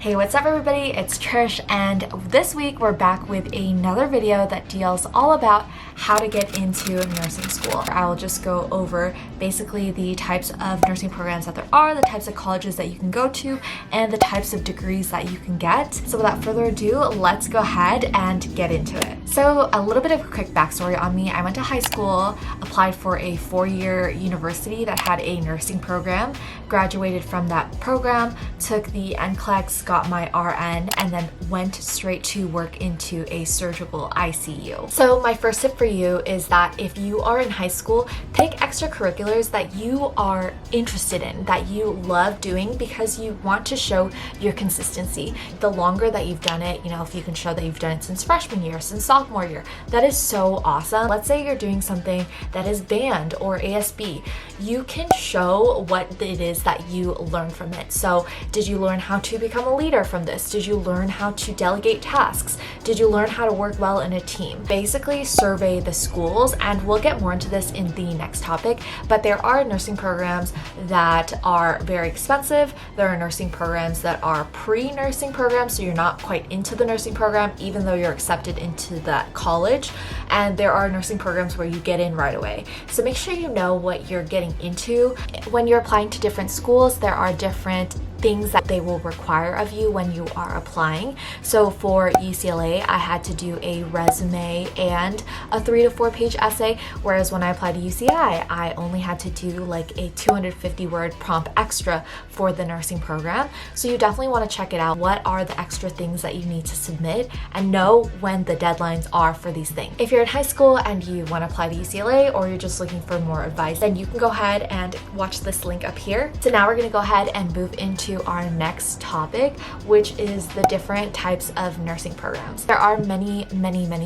Hey, what's up everybody? It's Trish, and this week we're back with another video that deals all about how to get into nursing school. I will just go over basically the types of nursing programs that there are, the types of colleges that you can go to, and the types of degrees that you can get. So without further ado, let's go ahead and get into it. So a little bit of a quick backstory on me. I went to high school, applied for a 4-year university that had a nursing program, graduated from that program, took the NCLEX, got my RN, and then went straight to work into a surgical ICU. So my first tip for you is that if you are in high school, pick extracurriculars that you are interested in, that you love doing, because you want to show your consistency. The longer that you've done it, if you can show that you've done it since freshman year, since sophomore year, that is so awesome. Let's say you're doing something that is band or ASB. You can show what it is that you learned from it. So did you learn how to become a leader from this? Did you learn how to delegate tasks? Did you learn how to work well in a team? Basically survey the schools, and we'll get more into this in the next topic, but there are nursing programs that are very expensive. There are nursing programs that are pre-nursing programs, so you're not quite into the nursing program even though you're accepted into that college, and there are nursing programs where you get in right away. So make sure you know what you're getting into. When you're applying to different schools, there are different things that they will require of you when you are applying. So for UCLA, I had to do a resume and a 3 to 4 page essay, whereas when I applied to UCI, I only had to do like a 250 word prompt extra for the nursing program. So you definitely want to check it out. What are the extra things that you need to submit, and know when the deadlines are for these things. If you're in high school and you want to apply to UCLA, or you're just looking for more advice, then you can go ahead and watch this link up here. So now we're going to go ahead and move into our next topic, which is the different types of nursing programs. There are many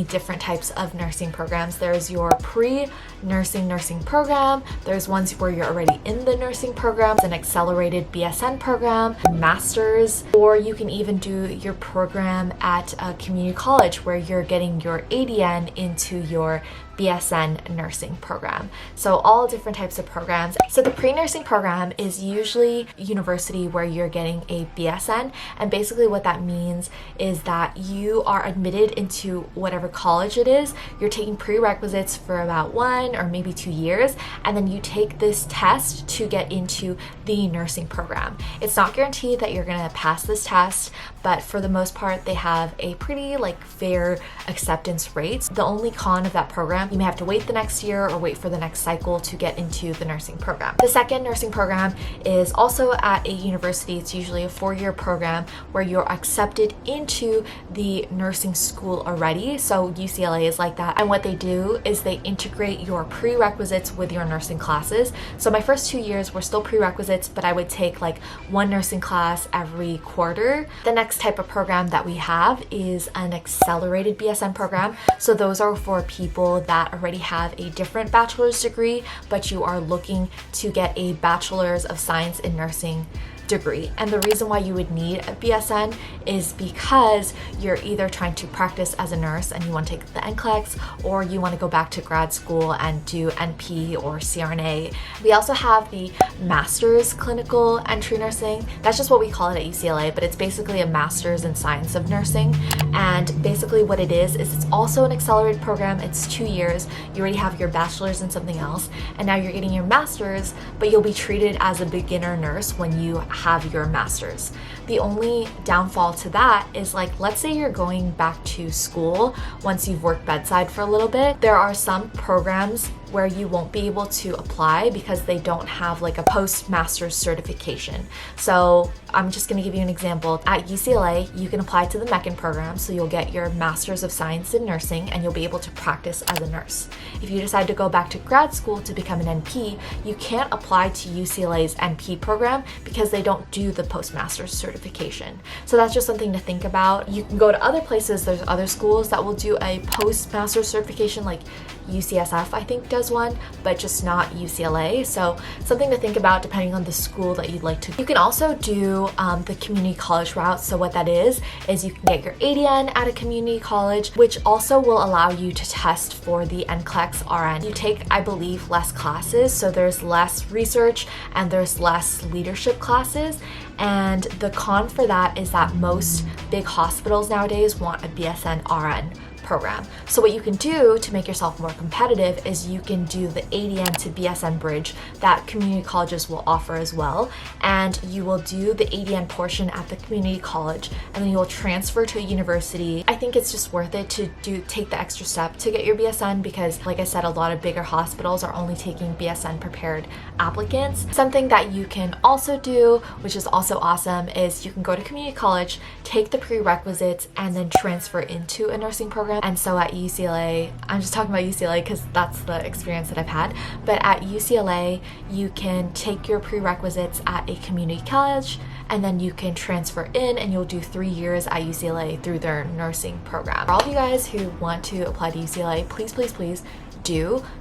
different types of nursing programs. There's your pre-nursing program. There's ones where you're already in the nursing program, an accelerated BSN program, masters, or you can even do your program at a community college where you're getting your ADN into your BSN nursing program. So all different types of programs. So the pre-nursing program is usually university where you're getting a BSN, and basically what that means is that you are admitted into whatever college it is. You're taking prerequisites for about 1 or maybe 2 years, and then you take this test to get into the nursing program. It's not guaranteed that you're gonna pass this test, but for the most part they have a pretty fair acceptance rates. The only con of that program, you may have to wait the next year or wait for the next cycle to get into the nursing program. The second nursing program is also at a university. It's usually a 4-year program where you're accepted into the nursing school already. So UCLA is like that. And what they do is they integrate your prerequisites with your nursing classes. So my first 2 years were still prerequisites, but I would take 1 nursing class every quarter. The next type of program that we have is an accelerated BSN program. So those are for people that already have a different bachelor's degree, but you are looking to get a bachelor's of science in nursing degree. And the reason why you would need a BSN is because you're either trying to practice as a nurse and you want to take the NCLEX, or you want to go back to grad school and do NP or CRNA. We also have the master's clinical entry nursing. That's just what we call it at UCLA, but it's basically a master's in science of nursing. And basically what it is it's also an accelerated program. It's 2 years. You already have your bachelor's in something else, and now you're getting your master's, but you'll be treated as a beginner nurse when you have your master's. The only downfall to that is let's say you're going back to school once you've worked bedside for a little bit. There are some programs where you won't be able to apply because they don't have a post-master's certification. So I'm just gonna give you an example. At UCLA, you can apply to the MECN program, so you'll get your Master's of Science in Nursing and you'll be able to practice as a nurse. If you decide to go back to grad school to become an NP, you can't apply to UCLA's NP program because they don't do the post-master's certification. So that's just something to think about. You can go to other places. There's other schools that will do a post-master's certification like UCSF, I think, does one, but just not UCLA. So something to think about depending on the school that you'd like to. You can also do the community college route. So what that is you can get your ADN at a community college, which also will allow you to test for the NCLEX RN. You take, I believe, less classes, so there's less research and there's less leadership classes. And the con for that is that most big hospitals nowadays want a BSN RN program. So what you can do to make yourself more competitive is you can do the ADN to BSN bridge that community colleges will offer as well. And you will do the ADN portion at the community college, and then you will transfer to a university. I think it's just worth it to take the extra step to get your BSN because, like I said, a lot of bigger hospitals are only taking BSN prepared applicants. Something that you can also do, which is also awesome, is you can go to community college, take the prerequisites, and then transfer into a nursing program. And so at UCLA, I'm just talking about UCLA because that's the experience that I've had, but at UCLA, you can take your prerequisites at a community college, and then you can transfer in and you'll do 3 years at UCLA through their nursing program. For all of you guys who want to apply to UCLA, please, please, please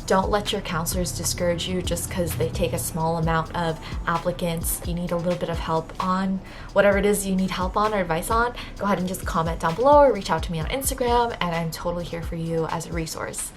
don't let your counselors discourage you just because they take a small amount of applicants. If you need a little bit of help on whatever it is you need help on or advice on, go ahead and just comment down below or reach out to me on Instagram, and I'm totally here for you as a resource.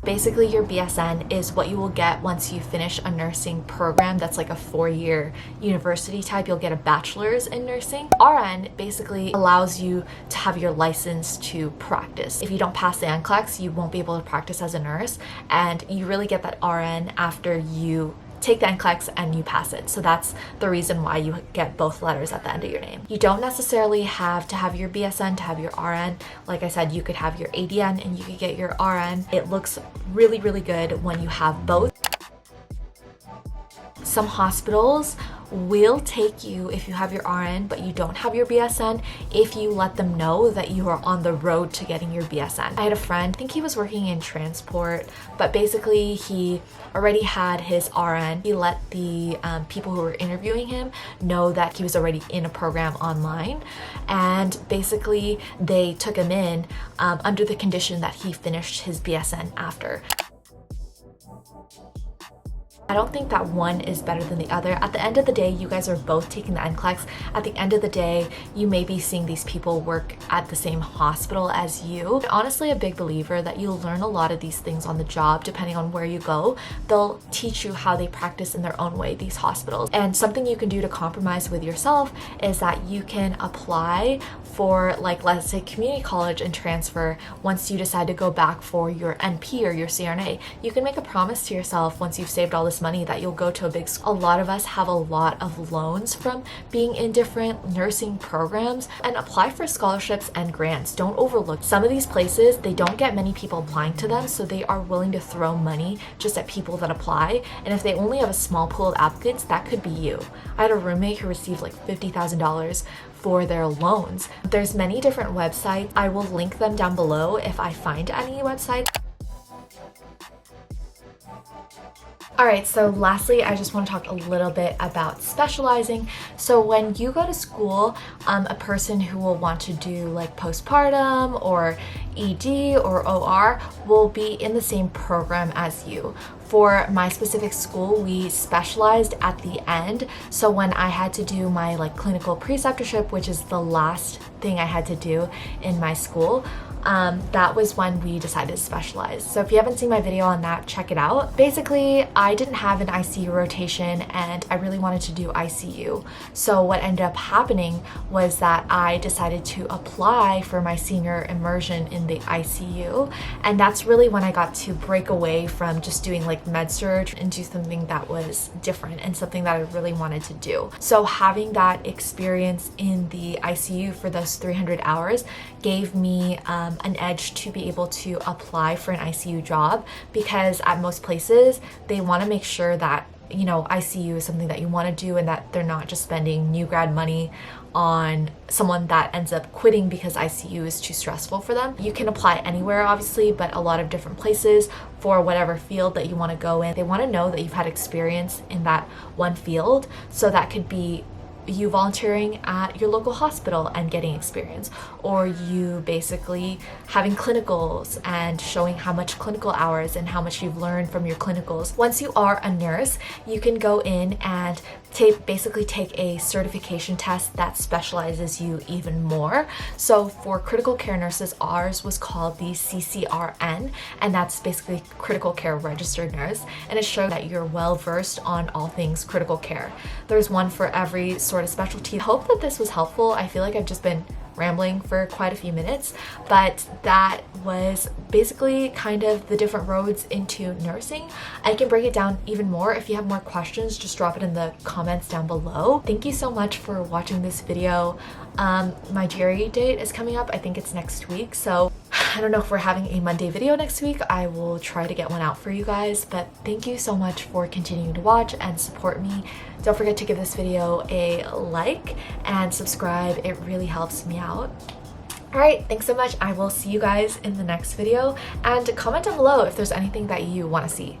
Basically, your BSN is what you will get once you finish a nursing program that's like a 4-year university type. You'll get a bachelor's in nursing. RN basically allows you to have your license to practice. If you don't pass the NCLEX, you won't be able to practice as a nurse, and you really get that RN after you take the NCLEX and you pass it. So that's the reason why you get both letters at the end of your name. You don't necessarily have to have your BSN to have your RN. Like I said, you could have your ADN and you could get your RN. It looks really, really good when you have both. Some hospitals will take you if you have your RN but you don't have your BSN if you let them know that you are on the road to getting your BSN. I had a friend, I think he was working in transport, but basically he already had his RN. He let the people who were interviewing him know that he was already in a program online, and basically they took him in under the condition that he finished his BSN after. I don't think that one is better than the other. At the end of the day, you guys are both taking the NCLEX. At the end of the day, you may be seeing these people work at the same hospital as you. I'm honestly a big believer that you'll learn a lot of these things on the job depending on where you go. They'll teach you how they practice in their own way, these hospitals. And something you can do to compromise with yourself is that you can apply for, like, let's say community college and transfer once you decide to go back for your NP or your CRNA. You can make a promise to yourself once you've saved all this money that you'll go to a big school. A lot of us have a lot of loans from being in different nursing programs, and apply for scholarships and grants. Don't overlook some of these places. They don't get many people applying to them, so they are willing to throw money just at people that apply. And if they only have a small pool of applicants, that could be you. I had a roommate who received like $50,000 for their loans. There's many different websites. I will link them down below if I find any websites. Alright, so lastly, I just want to talk a little bit about specializing. So when you go to school, a person who will want to do like postpartum or ED or OR will be in the same program as you. For my specific school, we specialized at the end. So when I had to do my like clinical preceptorship, which is the last thing I had to do in my school, that was when we decided to specialize. So if you haven't seen my video on that, check it out. Basically, I didn't have an ICU rotation and I really wanted to do ICU. So what ended up happening was that I decided to apply for my senior immersion in the ICU. And that's really when I got to break away from just doing like med surg and do something that was different and something that I really wanted to do. So having that experience in the ICU for those 300 hours gave me an edge to be able to apply for an ICU job, because at most places they want to make sure that, you know, ICU is something that you want to do and that they're not just spending new grad money on someone that ends up quitting because ICU is too stressful for them. You can apply anywhere obviously, but a lot of different places for whatever field that you want to go in. They want to know that you've had experience in that one field, so that could be you volunteering at your local hospital and getting experience, or you basically having clinicals and showing how much clinical hours and how much you've learned from your clinicals. Once you are a nurse, you can go in and basically take a certification test that specializes you even more. So for critical care nurses, ours was called the CCRN, and that's basically critical care registered nurse, and it shows that you're well versed on all things critical care. There's one for every sort of specialty. I hope that this was helpful. I feel like I've just been rambling for quite a few minutes, but that was basically kind of the different roads into nursing. I can break it down even more. If you have more questions, just drop it in the comments down below. Thank you so much for watching this video. My GRE date is coming up. I think it's next week, so I don't know if we're having a Monday video next week. I will try to get one out for you guys, but thank you so much for continuing to watch and support me. Don't forget to give this video a like and subscribe. It really helps me out. Alright, thanks so much. I will see you guys in the next video, and comment down below if there's anything that you want to see.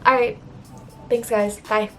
Alright, thanks guys. Bye.